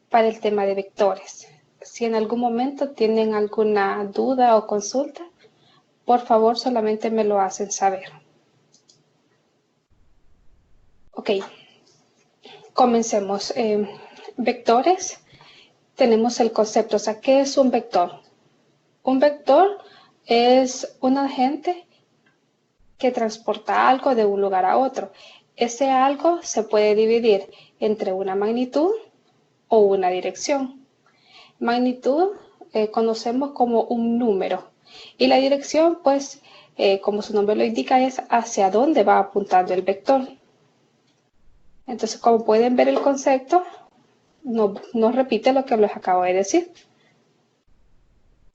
para el tema de vectores. Si en algún momento tienen alguna duda o consulta, por favor solamente me lo hacen saber. Ok, comencemos. Vectores, tenemos el concepto. O sea, ¿qué es un vector? Un vector es un agente que transporta algo de un lugar a otro. Ese algo se puede dividir entre una magnitud o una dirección. Magnitud conocemos como un número y la dirección, pues, como su nombre lo indica, es hacia dónde va apuntando el vector. Entonces, como pueden ver, el concepto no repite lo que les acabo de decir.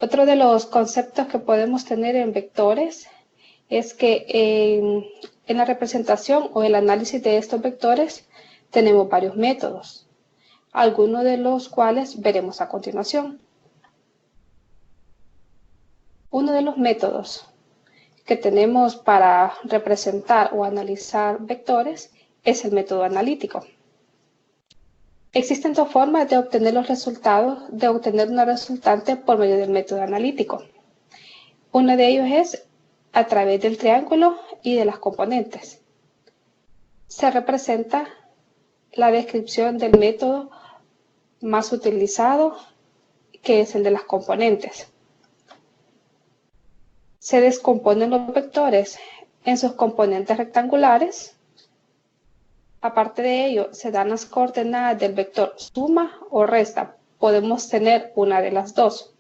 Otro de los conceptos que podemos tener en vectores es que en la representación o el análisis de estos vectores tenemos varios métodos, algunos de los cuales veremos a continuación. Uno de los métodos que tenemos para representar o analizar vectores es el método analítico. Existen dos formas de obtener los resultados, de obtener una resultante por medio del método analítico. Uno de ellos es a través del triángulo y de las componentes. Se representa la descripción del método más utilizado, que es el de las componentes. Se descomponen los vectores en sus componentes rectangulares. Aparte de ello, se dan las coordenadas del vector suma o resta. Podemos tener una de las dos.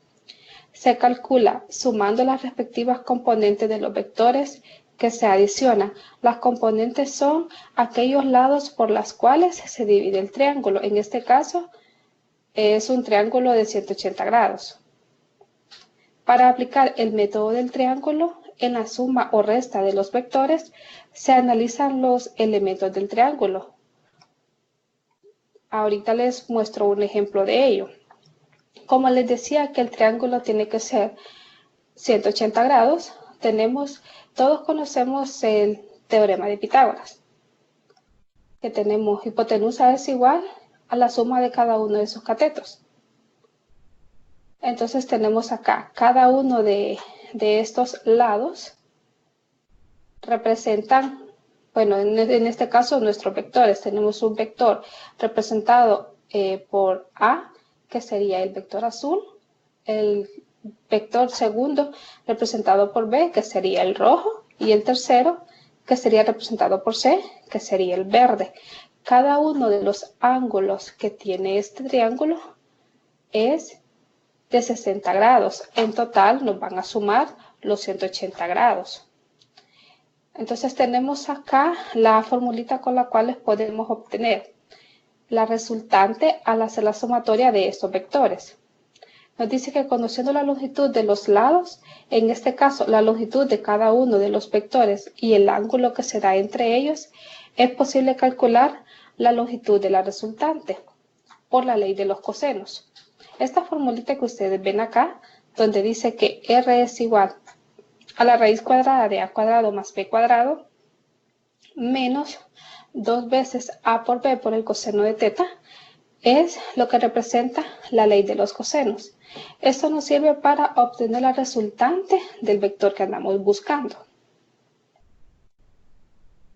Se calcula sumando las respectivas componentes de los vectores que se adicionan. Las componentes son aquellos lados por los cuales se divide el triángulo. En este caso, es un triángulo de 180 grados. Para aplicar el método del triángulo, en la suma o resta de los vectores, se analizan los elementos del triángulo. Ahorita les muestro un ejemplo de ello. Como les decía que el triángulo tiene que ser 180 grados, todos conocemos el teorema de Pitágoras, que tenemos hipotenusa es igual a la suma de cada uno de sus catetos. Entonces tenemos acá cada uno de estos lados representan, bueno, en este caso nuestros vectores. Tenemos un vector representado por A, que sería el vector azul, el vector segundo representado por B, que sería el rojo, y el tercero, que sería representado por C, que sería el verde. Cada uno de los ángulos que tiene este triángulo es de 60 grados. En total nos van a sumar los 180 grados. Entonces tenemos acá la formulita con la cual podemos obtener la resultante al hacer la sumatoria de estos vectores. Nos dice que conociendo la longitud de los lados, en este caso la longitud de cada uno de los vectores y el ángulo que se da entre ellos, es posible calcular la longitud de la resultante por la ley de los cosenos. Esta formulita que ustedes ven acá, donde dice que R es igual a la raíz cuadrada de A cuadrado más B cuadrado menos 2 veces A por B por el coseno de teta, es lo que representa la ley de los cosenos. Esto nos sirve para obtener la resultante del vector que andamos buscando.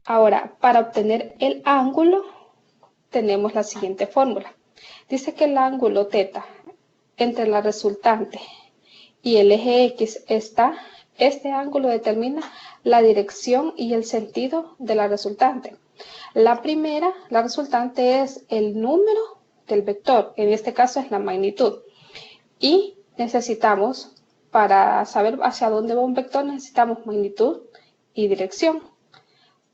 Ahora, para obtener el ángulo, tenemos la siguiente fórmula. Dice que el ángulo teta entre la resultante y el eje X está, este ángulo determina la dirección y el sentido de la resultante. La primera, la resultante es el número del vector, en este caso es la magnitud. Y necesitamos, para saber hacia dónde va un vector, necesitamos magnitud y dirección.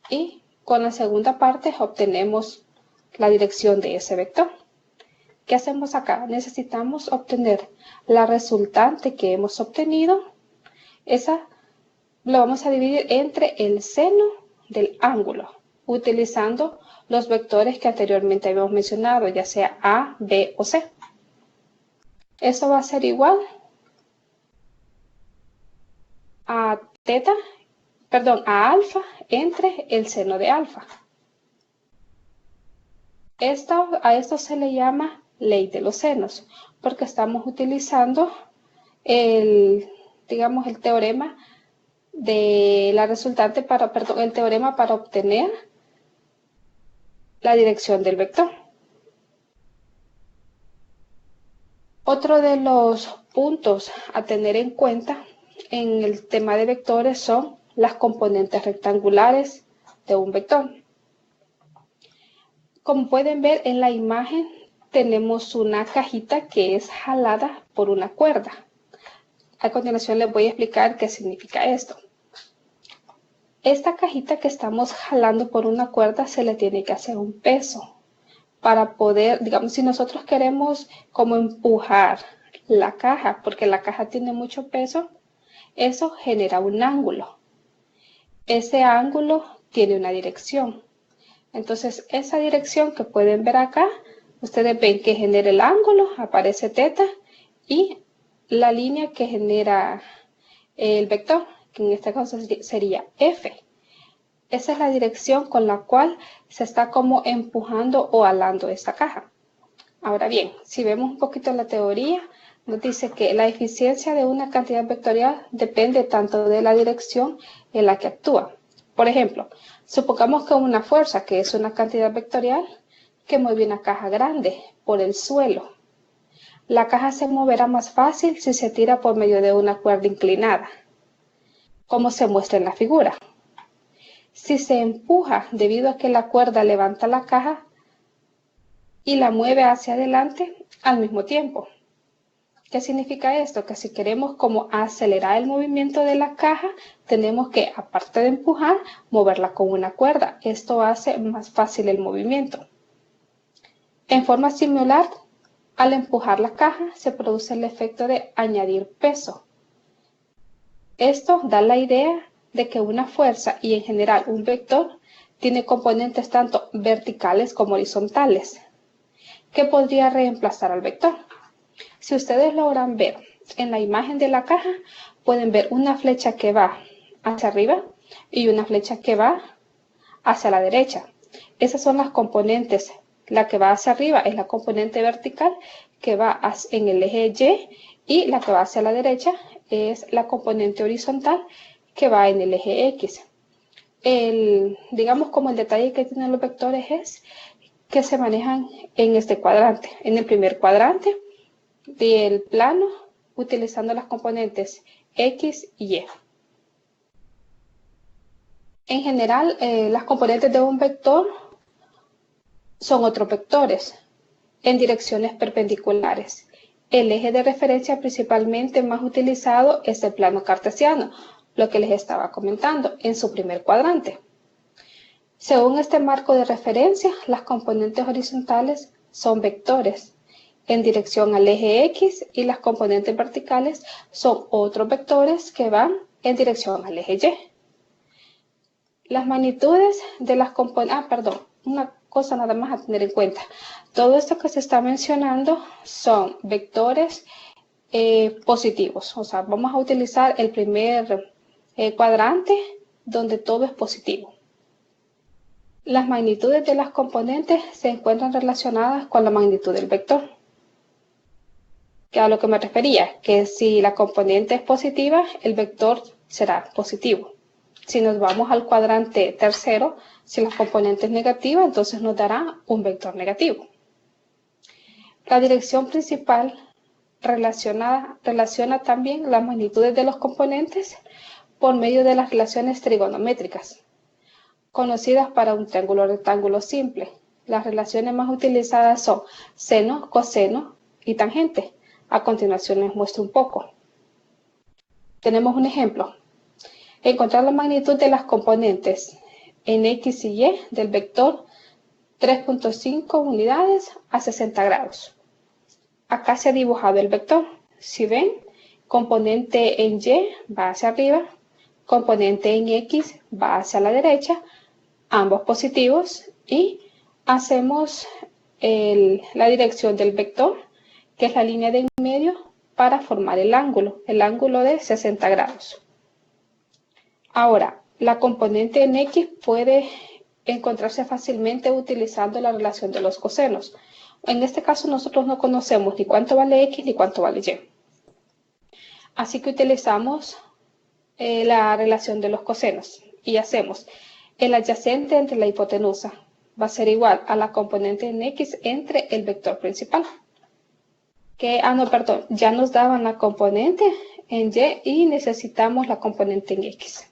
Y con la segunda parte obtenemos la dirección de ese vector. ¿Qué hacemos acá? Necesitamos obtener la resultante que hemos obtenido. Esa lo vamos a dividir entre el seno del ángulo, utilizando los vectores que anteriormente habíamos mencionado, ya sea A, B o C. Eso va a ser igual a alfa entre el seno de alfa. A esto se le llama ley de los senos, porque estamos utilizando el teorema de la resultante el teorema para obtener la dirección del vector. Otro de los puntos a tener en cuenta en el tema de vectores son las componentes rectangulares de un vector. Como pueden ver en la imagen, tenemos una cajita que es jalada por una cuerda. A continuación les voy a explicar qué significa esto. Esta cajita que estamos jalando por una cuerda se le tiene que hacer un peso para poder, digamos, si nosotros queremos como empujar la caja, porque la caja tiene mucho peso, eso genera un ángulo. Ese ángulo tiene una dirección. Entonces, esa dirección que pueden ver acá, ustedes ven que genera el ángulo, aparece teta, y la línea que genera el vector, que en este caso sería F. Esa es la dirección con la cual se está como empujando o alando esta caja. Ahora bien, si vemos un poquito la teoría, nos dice que la eficiencia de una cantidad vectorial depende tanto de la dirección en la que actúa. Por ejemplo, supongamos que una fuerza, que es una cantidad vectorial, que mueve una caja grande por el suelo. La caja se moverá más fácil si se tira por medio de una cuerda inclinada, como se muestra en la figura. Si se empuja debido a que la cuerda levanta la caja y la mueve hacia adelante al mismo tiempo. ¿Qué significa esto? Que si queremos como acelerar el movimiento de la caja, tenemos que, aparte de empujar, moverla con una cuerda. Esto hace más fácil el movimiento. En forma similar, al empujar la caja, se produce el efecto de añadir peso. Esto da la idea de que una fuerza y en general un vector tiene componentes tanto verticales como horizontales, que podría reemplazar al vector. Si ustedes logran ver en la imagen de la caja, pueden ver una flecha que va hacia arriba y una flecha que va hacia la derecha. Esas son las componentes. La que va hacia arriba es la componente vertical que va en el eje Y la que va hacia la derecha es la componente horizontal que va en el eje X. Digamos como el detalle que tienen los vectores es que se manejan en este cuadrante, en el primer cuadrante del plano, utilizando las componentes X y Y. En general, las componentes de un vector son otros vectores en direcciones perpendiculares. El eje de referencia principalmente más utilizado es el plano cartesiano, lo que les estaba comentando en su primer cuadrante. Según este marco de referencia, las componentes horizontales son vectores en dirección al eje X y las componentes verticales son otros vectores que van en dirección al eje Y. Las magnitudes de las componentes, una cosa nada más a tener en cuenta. Todo esto que se está mencionando son vectores positivos. O sea, vamos a utilizar el primer cuadrante donde todo es positivo. Las magnitudes de las componentes se encuentran relacionadas con la magnitud del vector. Que a lo que me refería, que si la componente es positiva, el vector será positivo. Si nos vamos al cuadrante tercero, si la componente es negativa, entonces nos dará un vector negativo. La dirección principal relaciona también las magnitudes de los componentes por medio de las relaciones trigonométricas, conocidas para un triángulo rectángulo simple. Las relaciones más utilizadas son seno, coseno y tangente. A continuación les muestro un poco. Tenemos un ejemplo. Encontrar la magnitud de las componentes en X y Y del vector 3.5 unidades a 60 grados. Acá se ha dibujado el vector. Si ven, componente en Y va hacia arriba, componente en X va hacia la derecha, ambos positivos, y hacemos la dirección del vector, que es la línea de en medio, para formar el ángulo de 60 grados. Ahora, la componente en X puede encontrarse fácilmente utilizando la relación de los cosenos. En este caso nosotros no conocemos ni cuánto vale X ni cuánto vale Y. Así que utilizamos la relación de los cosenos y hacemos el adyacente entre la hipotenusa va a ser igual a la componente en X entre el vector principal. Perdón, ya nos daban la componente en Y y necesitamos la componente en X.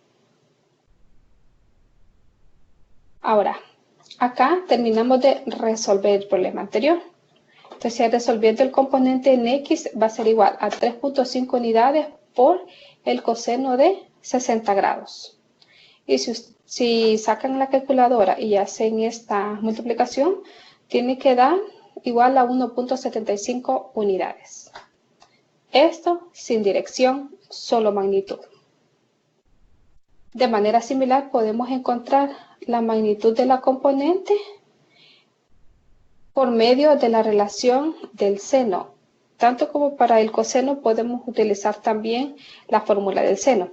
Ahora, acá terminamos de resolver el problema anterior. Entonces, resolviendo el componente en X va a ser igual a 3.5 unidades por el coseno de 60 grados. Y si sacan la calculadora y hacen esta multiplicación, tiene que dar igual a 1.75 unidades. Esto sin dirección, solo magnitud. De manera similar podemos encontrar la magnitud de la componente por medio de la relación del seno. Tanto como para el coseno podemos utilizar también la fórmula del seno.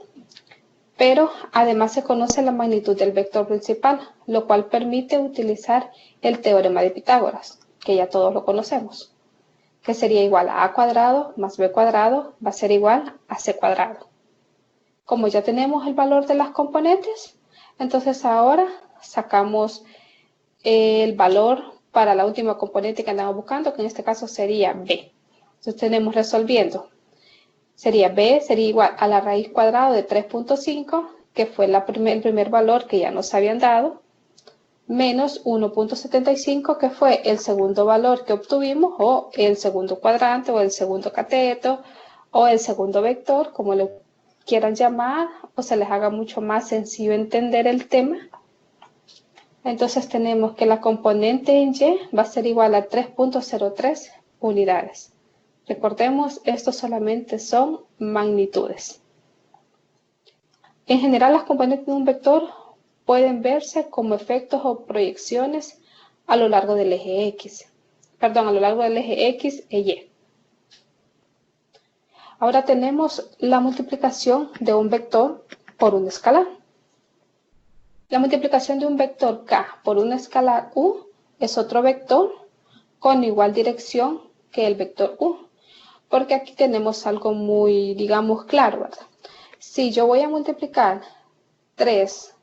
Pero además se conoce la magnitud del vector principal, lo cual permite utilizar el teorema de Pitágoras, que ya todos lo conocemos, que sería igual a cuadrado más b cuadrado va a ser igual a c cuadrado. Como ya tenemos el valor de las componentes, entonces ahora sacamos el valor para la última componente que andamos buscando, que en este caso sería b. Entonces tenemos resolviendo. B sería igual a la raíz cuadrada de 3.5, que fue el primer valor que ya nos habían dado, menos 1.75, que fue el segundo valor que obtuvimos, o el segundo cuadrante, o el segundo cateto, o el segundo vector, como lo quieran llamar, o se les haga mucho más sencillo entender el tema. Entonces tenemos que la componente en Y va a ser igual a 3.03 unidades. Recordemos, esto solamente son magnitudes. En general, las componentes de un vector pueden verse como efectos o proyecciones a lo largo del eje X. Perdón, a lo largo del eje X e Y. Ahora tenemos la multiplicación de un vector por un escalar. La multiplicación de un vector K por un escalar U es otro vector con igual dirección que el vector U. Porque aquí tenemos algo muy, digamos, claro, ¿verdad? Si yo voy a multiplicar 3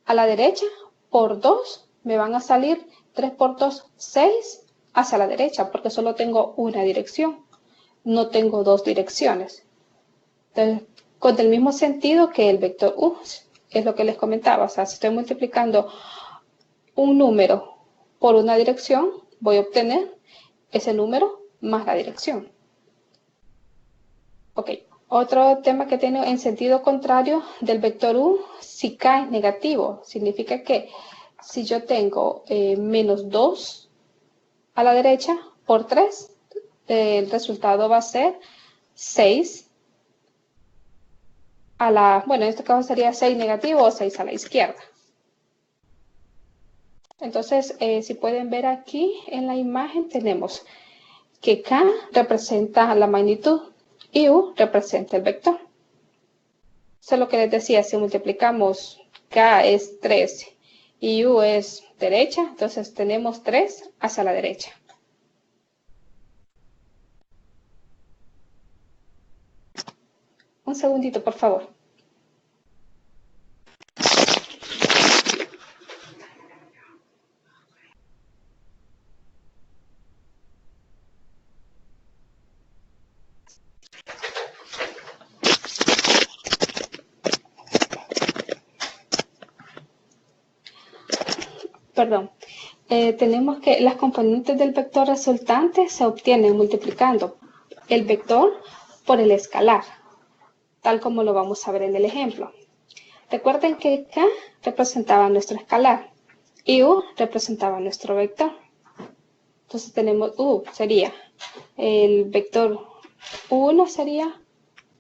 a la derecha por 2, me van a salir 3 por 2, 6 hacia la derecha, porque solo tengo una dirección, no tengo dos direcciones. Entonces, con el mismo sentido que el vector U, es lo que les comentaba, o sea, si estoy multiplicando un número por una dirección, voy a obtener ese número más la dirección. Ok, otro tema que tiene en sentido contrario del vector U, si K es negativo, significa que si yo tengo menos 2 a la derecha por 3, el resultado va a ser 6 a la, bueno, en este caso sería 6 negativo o 6 a la izquierda. Entonces, si pueden ver aquí en la imagen tenemos que K representa la magnitud y U representa el vector. Eso es lo que les decía, si multiplicamos K es 3 y U es derecha, entonces tenemos 3 hacia la derecha. Un segundito, por favor. Perdón. Tenemos que las componentes del vector resultante se obtienen multiplicando el vector por el escalar, tal como lo vamos a ver en el ejemplo. Recuerden que K representaba nuestro escalar y U representaba nuestro vector. Entonces tenemos U, sería el vector U1 sería,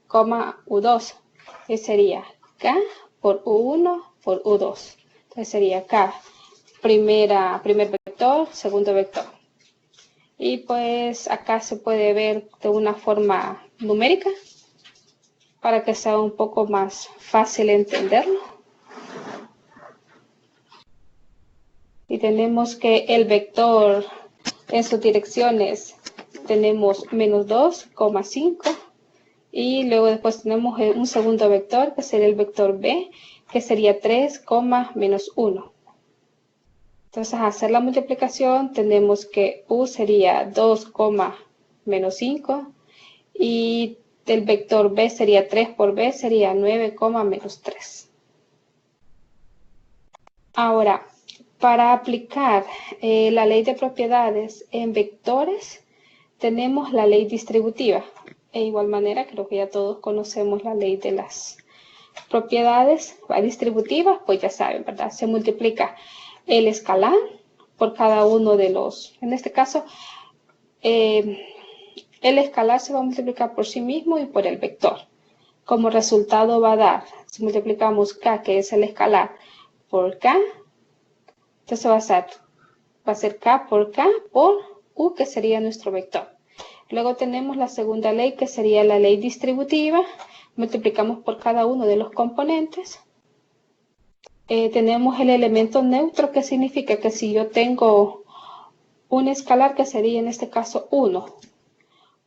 coma U2, que sería K por U1 por U2. Entonces sería K, primer vector, segundo vector. Y pues acá se puede ver de una forma numérica para que sea un poco más fácil entenderlo. Y tenemos que el vector En sus direcciones tenemos menos 2,5 y luego después tenemos un segundo vector que sería el vector b, que sería 3, menos 1. Entonces, al hacer la multiplicación tenemos que u sería 2, menos 5 y el vector b sería 3 por b, sería 9, menos 3. Ahora, para aplicar la ley de propiedades en vectores, tenemos la ley distributiva. De igual manera, creo que ya todos conocemos la ley de las propiedades distributivas, pues ya saben, ¿verdad? Se multiplica el escalar por cada uno de los, en este caso, el escalar se va a multiplicar por sí mismo y por el vector. Como resultado va a dar, si multiplicamos k, que es el escalar, por k, entonces va a ser k por u, que sería nuestro vector. Luego tenemos la segunda ley, que sería la ley distributiva. Multiplicamos por cada uno de los componentes. Tenemos el elemento neutro, que significa que si yo tengo un escalar, que sería en este caso 1,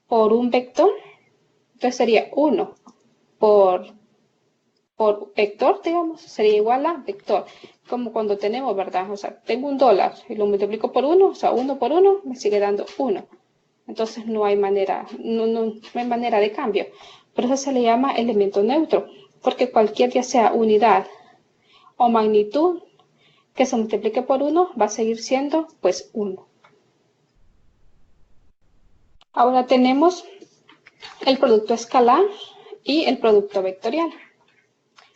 por un vector, entonces sería 1 por vector, digamos, sería igual a vector. Como cuando tenemos, ¿verdad? O sea, tengo $1 y lo multiplico por 1, o sea, 1 por 1 me sigue dando 1. Entonces no hay manera, no hay manera de cambio. Por eso se le llama elemento neutro, porque cualquier, ya sea unidad o magnitud que se multiplique por 1 va a seguir siendo pues 1. Ahora tenemos el producto escalar y el producto vectorial.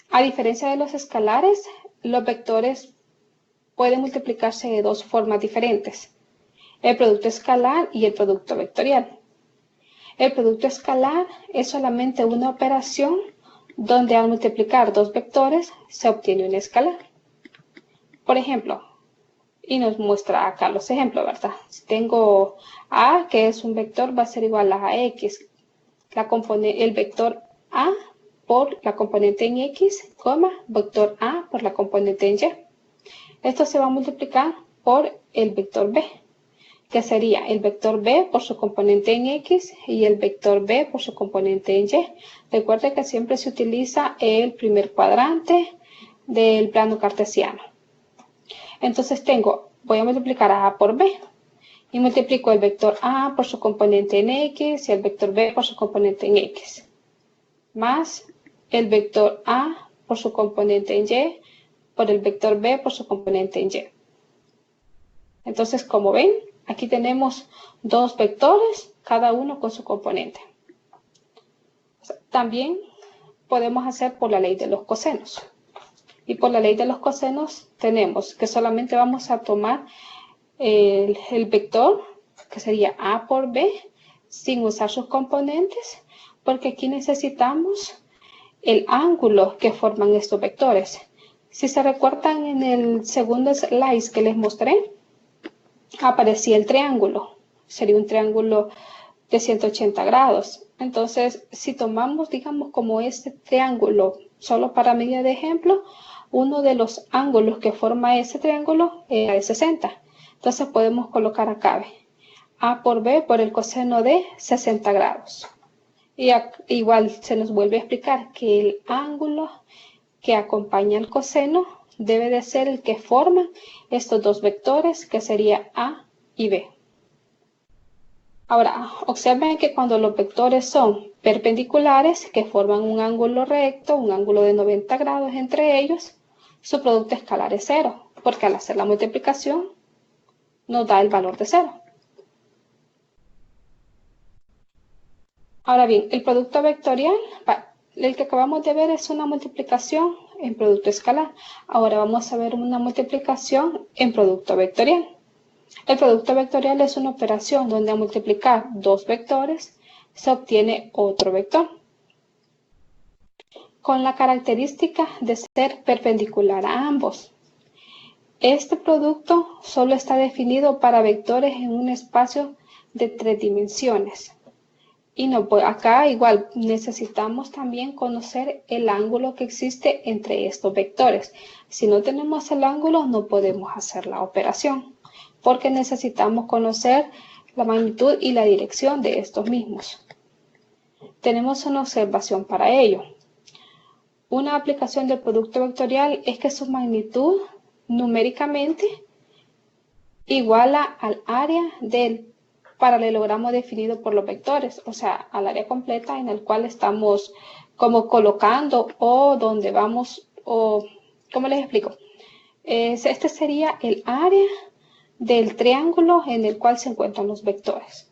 A diferencia de los escalares, los vectores pueden multiplicarse de dos formas diferentes: el producto escalar y el producto vectorial. El producto escalar es solamente una operación donde al multiplicar dos vectores se obtiene un escalar. Por ejemplo, y nos muestra acá los ejemplos, ¿verdad? Si tengo a, que es un vector, va a ser igual a x, el vector a por la componente en x, vector a por la componente en y. Esto se va a multiplicar por el vector b, que sería el vector b por su componente en x y el vector b por su componente en y. Recuerde que siempre se utiliza el primer cuadrante del plano cartesiano. Entonces voy a multiplicar a por b y multiplico el vector a por su componente en x y el vector b por su componente en x, más el vector a por su componente en y por el vector b por su componente en y. Entonces, como ven, aquí tenemos dos vectores, cada uno con su componente. También podemos hacer por la ley de los cosenos. Y por la ley de los cosenos tenemos que solamente vamos a tomar el vector, que sería a por b, sin usar sus componentes, porque aquí necesitamos el ángulo que forman estos vectores. Si se recuerdan, en el segundo slide que les mostré, aparecía el triángulo. Sería un triángulo de 180 grados. Entonces, si tomamos, digamos, como este triángulo, solo para medida de ejemplo, uno de los ángulos que forma ese triángulo es de 60. Entonces podemos colocar acá a por b por el coseno de 60 grados. Y igual se nos vuelve a explicar que el ángulo que acompaña al coseno debe de ser el que forma estos dos vectores, que sería a y b. Ahora, observen que cuando los vectores son perpendiculares, que forman un ángulo recto, un ángulo de 90 grados entre ellos, su producto escalar es 0, porque al hacer la multiplicación nos da el valor de 0. Ahora bien, el producto vectorial, el que acabamos de ver es una multiplicación en producto escalar. Ahora vamos a ver una multiplicación en producto vectorial. El producto vectorial es una operación donde al multiplicar dos vectores se obtiene otro vector, con la característica de ser perpendicular a ambos. Este producto solo está definido para vectores en un espacio de 3 dimensiones. Y acá igual necesitamos también conocer el ángulo que existe entre estos vectores. Si no tenemos el ángulo, no podemos hacer la operación. porque necesitamos conocer la magnitud y la dirección de estos mismos. Tenemos una observación para ello. Una aplicación del producto vectorial es que su magnitud numéricamente iguala al área del paralelogramo definido por los vectores, o sea, al área completa en el cual estamos como colocando o donde vamos, o ¿cómo les explico? Este sería el área del triángulo en el cual se encuentran los vectores.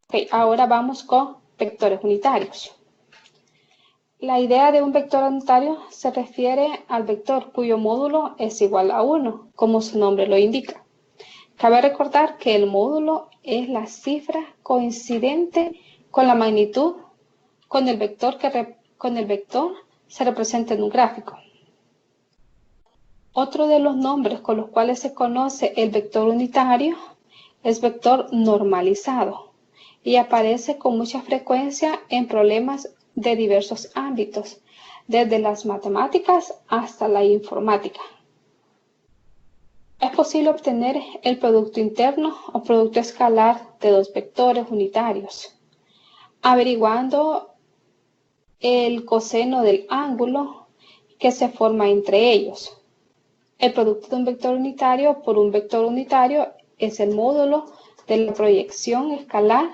Okay, ahora vamos con vectores unitarios. La idea de un vector unitario se refiere al vector cuyo módulo es igual a 1, como su nombre lo indica. Cabe recordar que el módulo es la cifra coincidente con la magnitud con el vector se representa en un gráfico. Otro de los nombres con los cuales se conoce el vector unitario es vector normalizado y aparece con mucha frecuencia en problemas de diversos ámbitos, desde las matemáticas hasta la informática. Es posible obtener el producto interno o producto escalar de dos vectores unitarios, averiguando el coseno del ángulo que se forma entre ellos. El producto de un vector unitario por un vector unitario es el módulo de la proyección escalar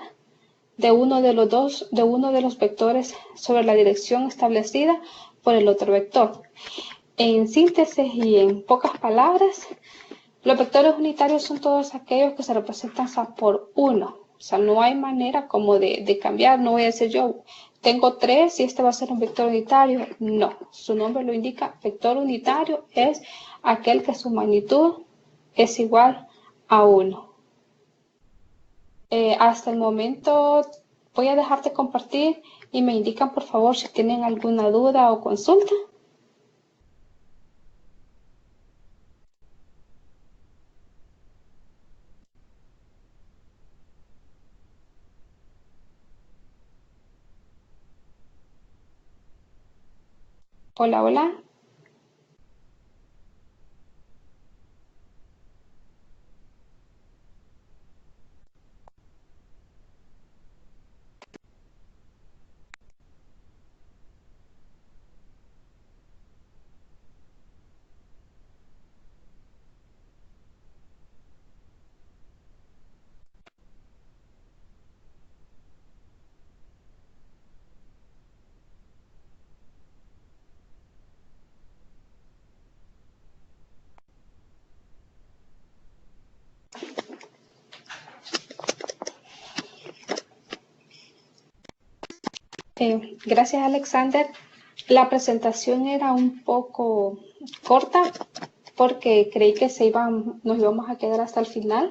de uno de los vectores sobre la dirección establecida por el otro vector. En síntesis y en pocas palabras, los vectores unitarios son todos aquellos que se representan por 1. O sea, no hay manera como de cambiar. No voy a decir yo, tengo 3 y este va a ser un vector unitario. No, su nombre lo indica. Vector unitario es aquel que su magnitud es igual a 1. Hasta el momento voy a dejar de compartir y me indican por favor si tienen alguna duda o consulta. Hola, hola. Gracias, Alexander. La presentación era un poco corta porque creí que nos íbamos a quedar hasta el final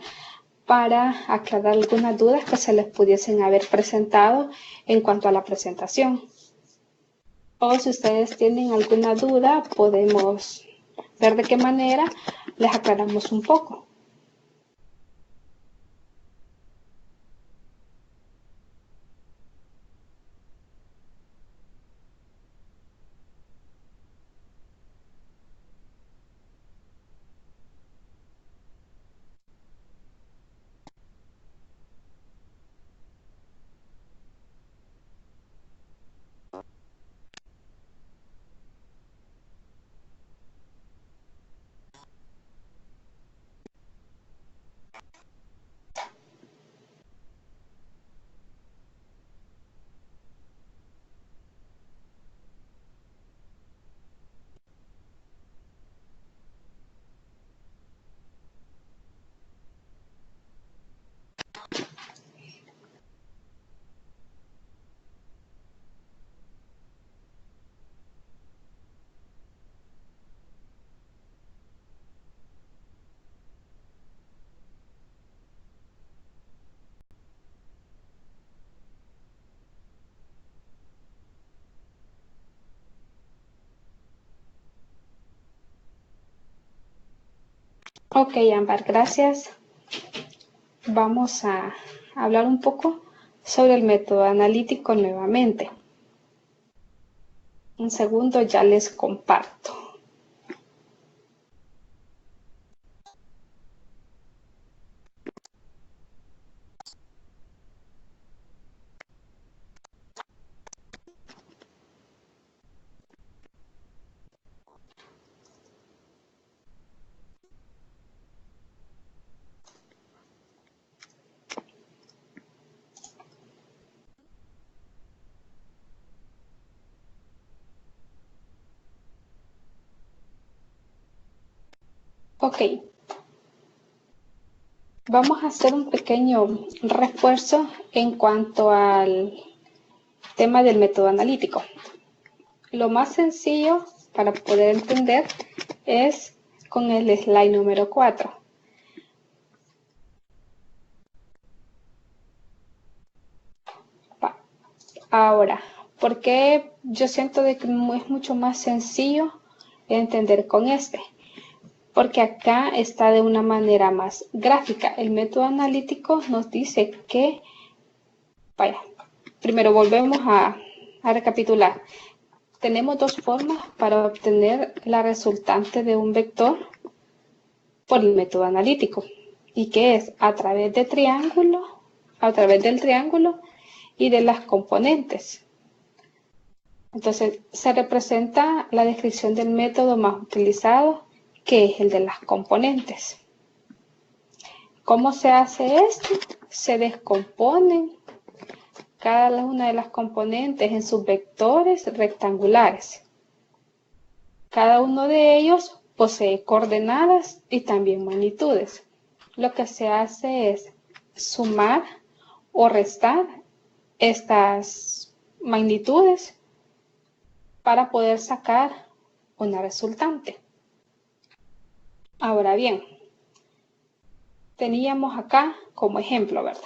para aclarar algunas dudas que se les pudiesen haber presentado en cuanto a la presentación. O si ustedes tienen alguna duda, podemos ver de qué manera les aclaramos un poco. Ok, Ámbar, gracias. Vamos a hablar un poco sobre el método analítico nuevamente. Un segundo, ya les comparto. Ok. Vamos a hacer un pequeño refuerzo en cuanto al tema del método analítico. Lo más sencillo para poder entender es con el slide número 4. Ahora, ¿por qué yo siento de que es mucho más sencillo entender con este? Porque acá está de una manera más gráfica. El método analítico nos dice que, vaya, primero volvemos a recapitular. Tenemos dos formas para obtener la resultante de un vector por el método analítico, y que es a través del triángulo y de las componentes. Entonces, se representa la descripción del método más utilizado, que es el de las componentes. ¿Cómo se hace esto? Se descomponen cada una de las componentes en sus vectores rectangulares. Cada uno de ellos posee coordenadas y también magnitudes. Lo que se hace es sumar o restar estas magnitudes para poder sacar una resultante. Ahora bien, teníamos acá como ejemplo, ¿verdad?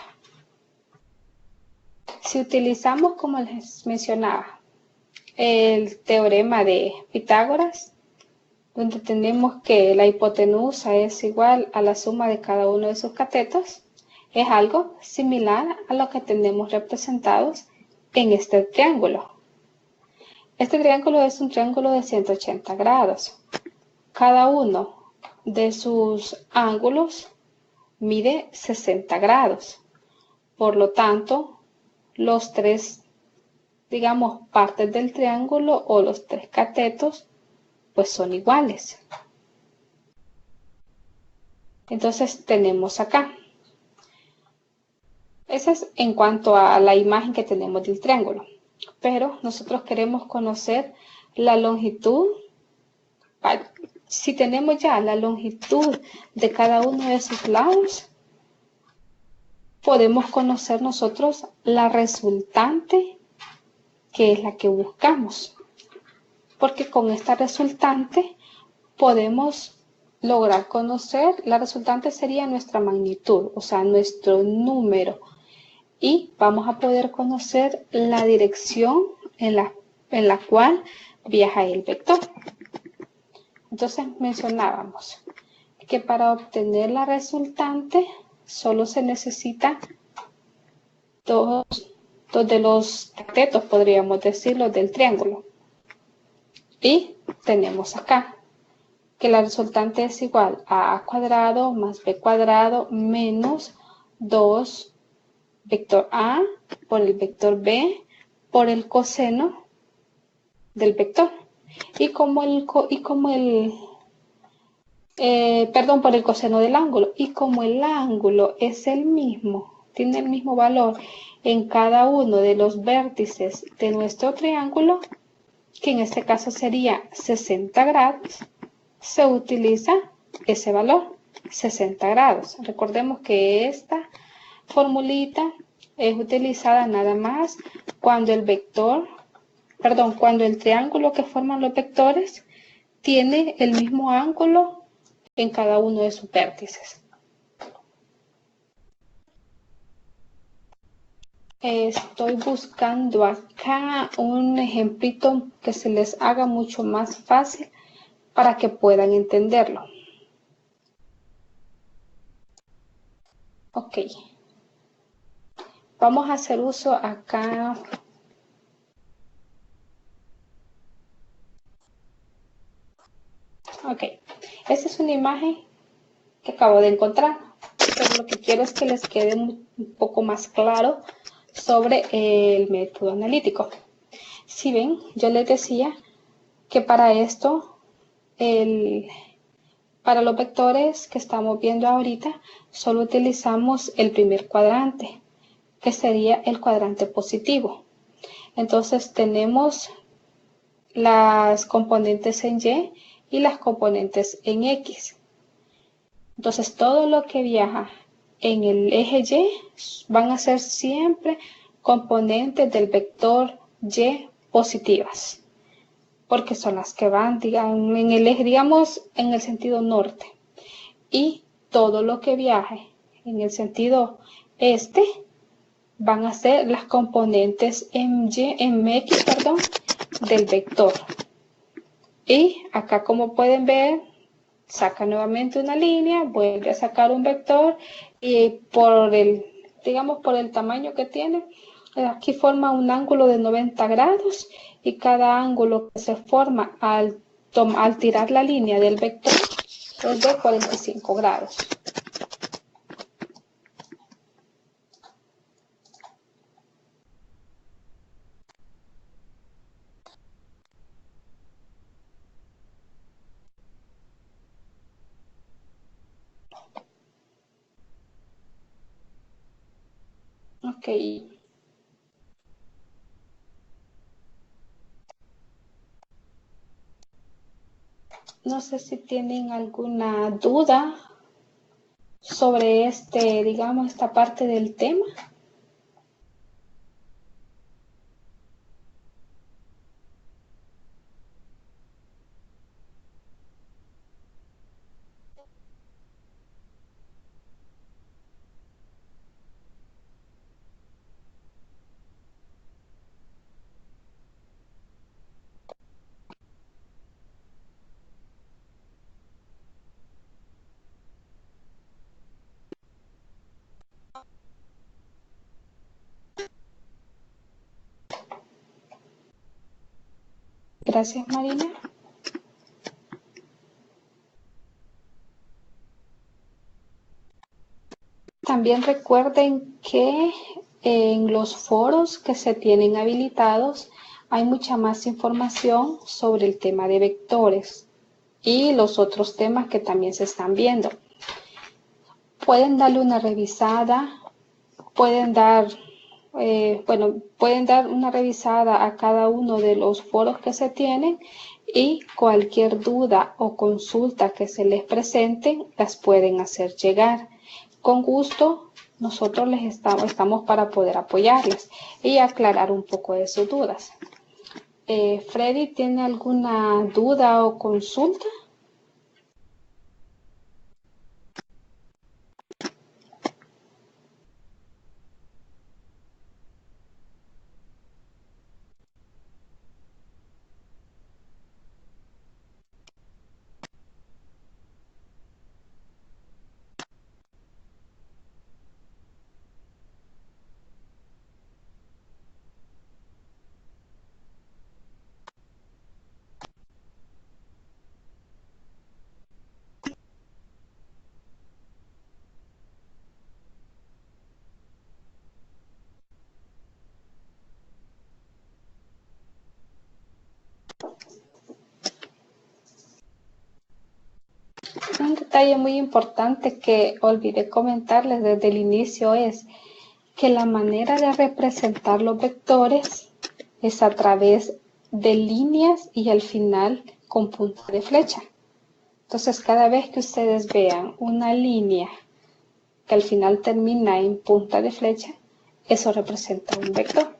Si utilizamos, como les mencionaba, el teorema de Pitágoras, donde tenemos que la hipotenusa es igual a la suma de cada uno de sus catetos, es algo similar a lo que tenemos representados en este triángulo. Este triángulo es un triángulo de 180 grados. Cada uno de sus ángulos mide 60 grados. Por lo tanto, los tres, digamos, partes del triángulo o los tres catetos, pues son iguales. Entonces tenemos acá. Esa es en cuanto a la imagen que tenemos del triángulo. Pero nosotros queremos conocer la longitud. Si tenemos ya la longitud de cada uno de sus lados, podemos conocer nosotros la resultante, que es la que buscamos. Porque con esta resultante podemos lograr conocer, la resultante sería nuestra magnitud, o sea, nuestro número. Y vamos a poder conocer la dirección en la cual viaja el vector. Entonces mencionábamos que para obtener la resultante solo se necesita dos de los catetos, podríamos decirlo, del triángulo. Y tenemos acá que la resultante es igual a a cuadrado más b cuadrado menos 2 vector a por el vector b por el coseno del vector. Por el coseno del ángulo. Y como el ángulo es el mismo, tiene el mismo valor en cada uno de los vértices de nuestro triángulo, que en este caso sería 60 grados, se utiliza ese valor, 60 grados. Recordemos que esta formulita es utilizada nada más cuando cuando el triángulo que forman los vectores tiene el mismo ángulo en cada uno de sus vértices. Estoy buscando acá un ejemplito que se les haga mucho más fácil para que puedan entenderlo. Ok. Vamos a hacer uso acá. Ok. Esta es una imagen que acabo de encontrar. Pero lo que quiero es que les quede un poco más claro sobre el método analítico. Si ven, yo les decía que para esto, para los vectores que estamos viendo ahorita, solo utilizamos el primer cuadrante, que sería el cuadrante positivo. Entonces tenemos las componentes en Y y las componentes en X. Entonces, todo lo que viaja en el eje Y van a ser siempre componentes del vector Y positivas, porque son las que van, digamos, en el eje, digamos, en el sentido norte. Y todo lo que viaje en el sentido este van a ser las componentes en X, perdón, del vector. Y acá, como pueden ver, saca nuevamente una línea, vuelve a sacar un vector y por el, digamos, por el tamaño que tiene, aquí forma un ángulo de 90 grados y cada ángulo que se forma al tirar la línea del vector es de 45 grados. Ok. No sé si tienen alguna duda sobre digamos, esta parte del tema. Gracias, Marina. También recuerden que en los foros que se tienen habilitados hay mucha más información sobre el tema de vectores y los otros temas que también se están viendo. Pueden darle una revisada, pueden dar una revisada a cada uno de los foros que se tienen y cualquier duda o consulta que se les presente las pueden hacer llegar. Con gusto, nosotros estamos para poder apoyarles y aclarar un poco de sus dudas. Freddy, ¿tiene alguna duda o consulta? Un detalle muy importante que olvidé comentarles desde el inicio es que la manera de representar los vectores es a través de líneas y al final con punta de flecha. Entonces, cada vez que ustedes vean una línea que al final termina en punta de flecha, eso representa un vector.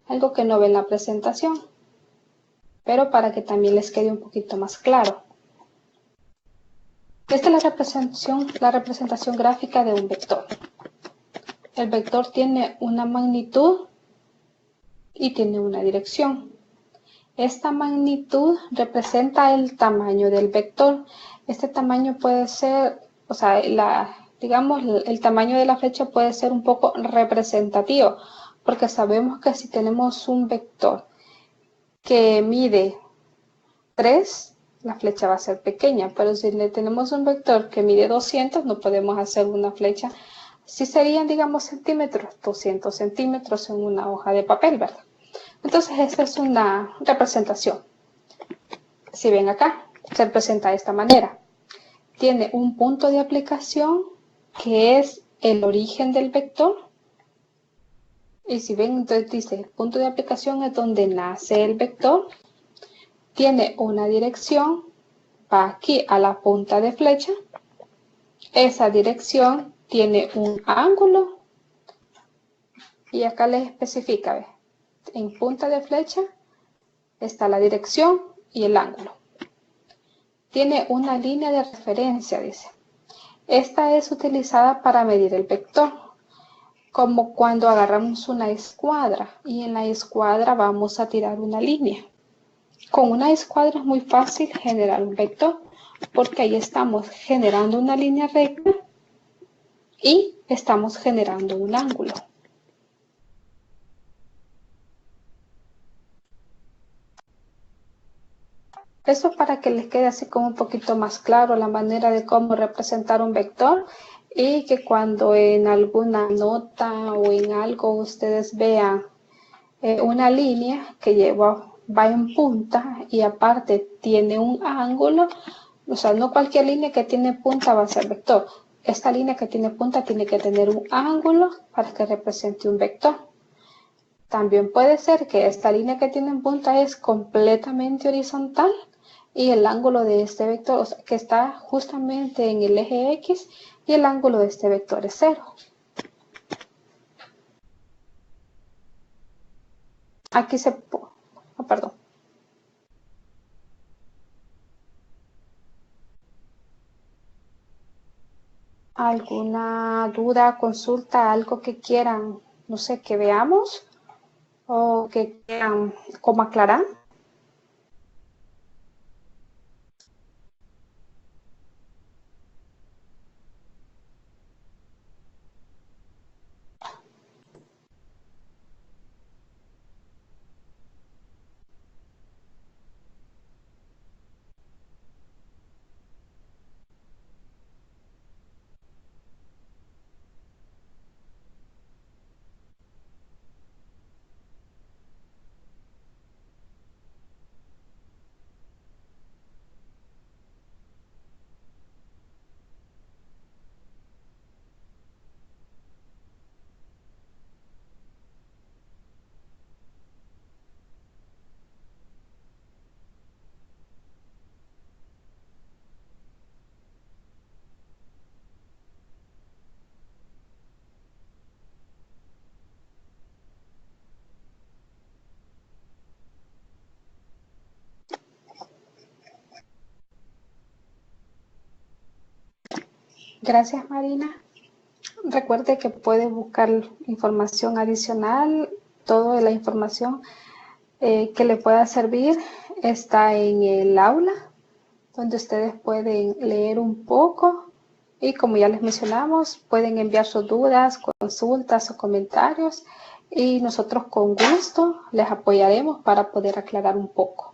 Algo que no ven en la presentación, pero para que también les quede un poquito más claro. Esta es la representación gráfica de un vector. El vector tiene una magnitud y tiene una dirección. Esta magnitud representa el tamaño del vector. Este tamaño puede ser, o sea, digamos, el tamaño de la flecha puede ser un poco representativo, porque sabemos que si tenemos un vector que mide 3, la flecha va a ser pequeña, pero si le tenemos un vector que mide 200, no podemos hacer una flecha. Si serían, digamos, centímetros, 200 centímetros en una hoja de papel, ¿verdad? Entonces, esta es una representación. Si ven acá, se presenta de esta manera. Tiene un punto de aplicación que es el origen del vector. Y si ven, entonces dice, el punto de aplicación es donde nace el vector. Tiene una dirección, va aquí a la punta de flecha. Esa dirección tiene un ángulo. Y acá les especifica, ¿ves? En punta de flecha está la dirección y el ángulo. Tiene una línea de referencia, dice. Esta es utilizada para medir el vector, como cuando agarramos una escuadra y en la escuadra vamos a tirar una línea. Con una escuadra es muy fácil generar un vector, porque ahí estamos generando una línea recta y estamos generando un ángulo. Eso es para que les quede así como un poquito más claro la manera de cómo representar un vector y que cuando en alguna nota o en algo ustedes vean una línea que va en punta y aparte tiene un ángulo, o sea, no cualquier línea que tiene punta va a ser vector. Esta línea que tiene punta tiene que tener un ángulo para que represente un vector. También puede ser que esta línea que tiene punta es completamente horizontal y el ángulo de este vector, o sea, que está justamente en el eje X y el ángulo de este vector es 0. Aquí perdón. ¿Alguna duda, consulta, algo que quieran, no sé, que veamos o que quieran como aclarar? Gracias, Marina. Recuerde que puede buscar información adicional. Toda la información que le pueda servir está en el aula, donde ustedes pueden leer un poco y como ya les mencionamos, pueden enviar sus dudas, consultas o comentarios y nosotros con gusto les apoyaremos para poder aclarar un poco.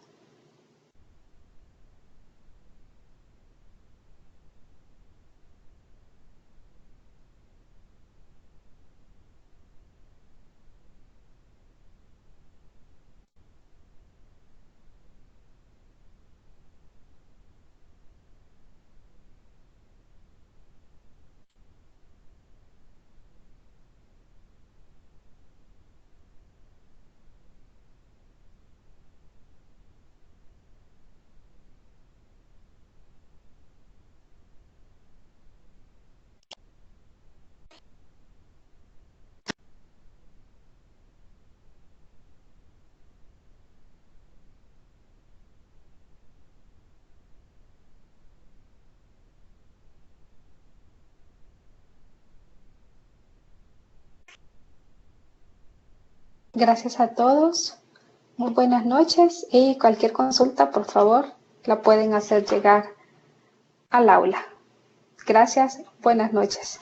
Gracias a todos. Muy buenas noches y cualquier consulta, por favor, la pueden hacer llegar al aula. Gracias, buenas noches.